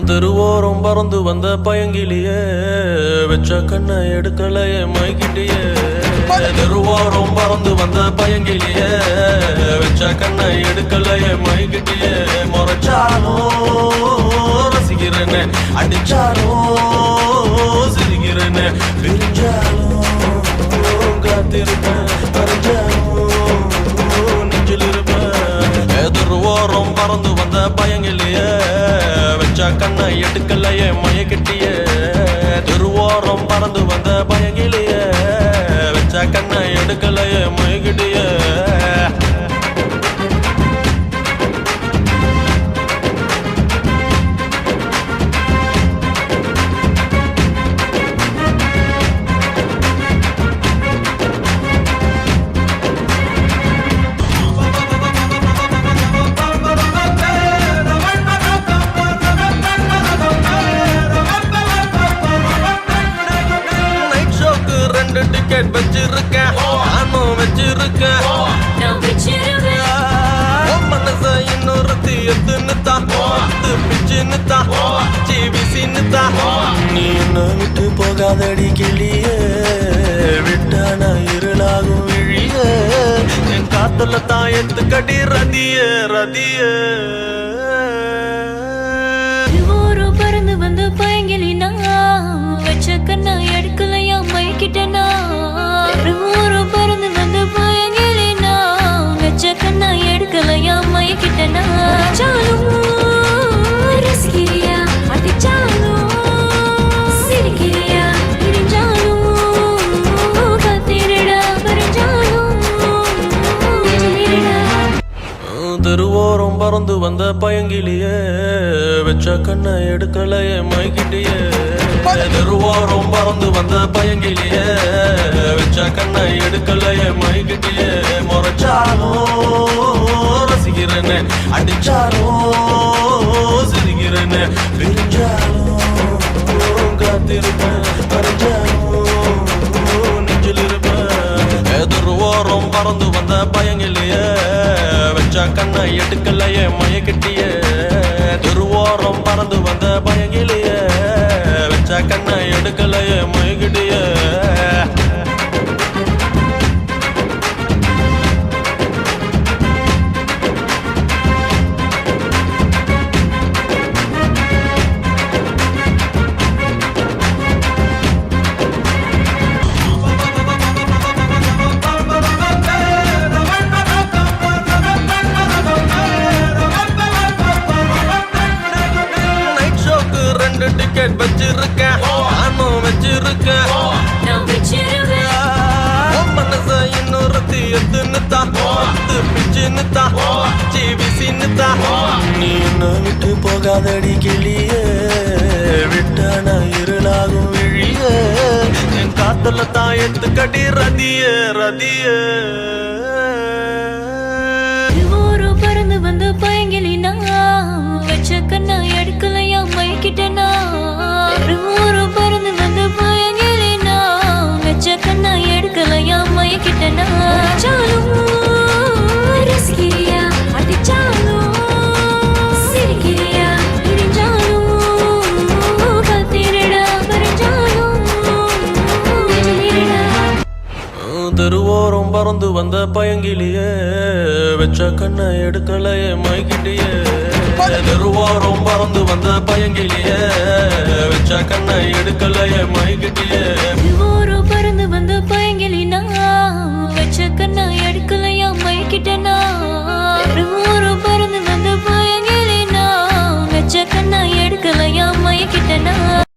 தெருவோரம் பறந்து வந்த பயங்கிலியே வச்ச கண்ணை எடுக்கலையே மைக்கிட்டியே. தெருவோரம் பறந்து வந்த பயங்கிலியே வச்ச கண்ணை எடுக்கலையே மைக்கிட்டியே. முறைச்சாலும் ரசிக்கிறேன்னு, அடிச்சாலும் சிரிக்கிறேன்னு, பிரிஞ்சாலும் காத்திருப்பேன், பறிஞ்சாலும் நெஞ்சில் இருப்பேன். தெருவோரம் பறந்து வந்த பயங்கிலியே வச்ச கண்ணை எடுக்கலையே மயக்கிட்டியே. தெருவோரம் பறந்து வந்த பயங்கிலியே வச்ச கண்ணை எடுக்கலையே மயக்கிட்டியே. டிக்கெட் வச்சிருக்கேன், நானும் வச்சிருக்கேன். மனச இன்னொருத்தி எத்துன்னு தான், பிச்சுன்னு தான், ஜிபிசின்னு தான். நீ என்ன விட்டு போகாதடி கிளியே, விட்டா நான் இருளாகும் விழியே. என் காத்துல தான் எத்துக்கடி ரதியே ரதியே. பறந்து வந்து பயங்கிலினா வச்ச கண்ணா எடுக்கலையா மைக்கிட்டனா. பறந்து வந்து பயங்கிலினா வச்ச கண்ணா எடுக்கலையா மைக்கிட்டனா. சாலும் ரசிக்கிறியா, அடிச்சாலும் சிரிக்கிறியா, பிரிஞ்சாலும் காத்திரடா, பறிஞ்சாலும் நெஞ்சிலிரடா. தெருவோரம் பறந்து வந்த பயங்கிலியே வச்ச கண்ணை எடுக்கலையே மைக்கிட்டியே. தெருவோரம் பறந்து வந்த பயங்கிலியே வச்ச கண்ணை எடுக்கலையே மைக்கிட்டியே. முறைச்சாலும் ரசிக்கிறேன்னு, அடிச்சாலும் சிரிக்கிறேன்னு, பிரிஞ்சாலும் காத்திருப்பேன், பறிஞ்சாலும் நெஞ்சில் இருப்பேன். தெருவோரம் பறந்து வந்த பயங்கிலியே வச்ச கண்ணை எடுக்கலையே மயக்கிட்டியே. தெருவோரம் பறந்து வந்த பயங்கிலியே வச்ச கண்ணை எடுக்கலையே மயக்கிட்டியே. டிக்கெட் வச்சிருக்கேன், நானும் வச்சிருக்கேன். மனச இன்னொருத்தி எத்துன்னு தான், பிச்சுன்னு தான், ஜிபிசின்னு தான். நீ என்ன விட்டு போகாதடி கிளியே, விட்டா நான் இருளாகும் விழியே. என் காத்துல தான் எத்துக்கடி ரதியே ரதியே. பறந்து வந்து பயங்கிலினா வச்ச கண்ணா எடுக்கலையா மைக்கிட்டனா. பறந்து வந்து பயங்கிலினா வச்ச கண்ணா எடுக்கலையா மைக்கிட்டனா. சாலும் ரசிக்கிறியா, அடிச்சாலும் சிரிக்கிறியா, பிரிஞ்சாலும் காத்திரடா, பறிஞ்சாலும் நெஞ்சிலிரடா. தெருவோரம் பறந்து வந்த பயங்கிலியே வச்ச கண்ணை எடுக்கலையே மைக்கிட்டியே. தெருவோரம் பறந்து வந்த பயங்கிலியே வச்ச கண்ணை எடுக்கலையே மைக்கிட்டியே.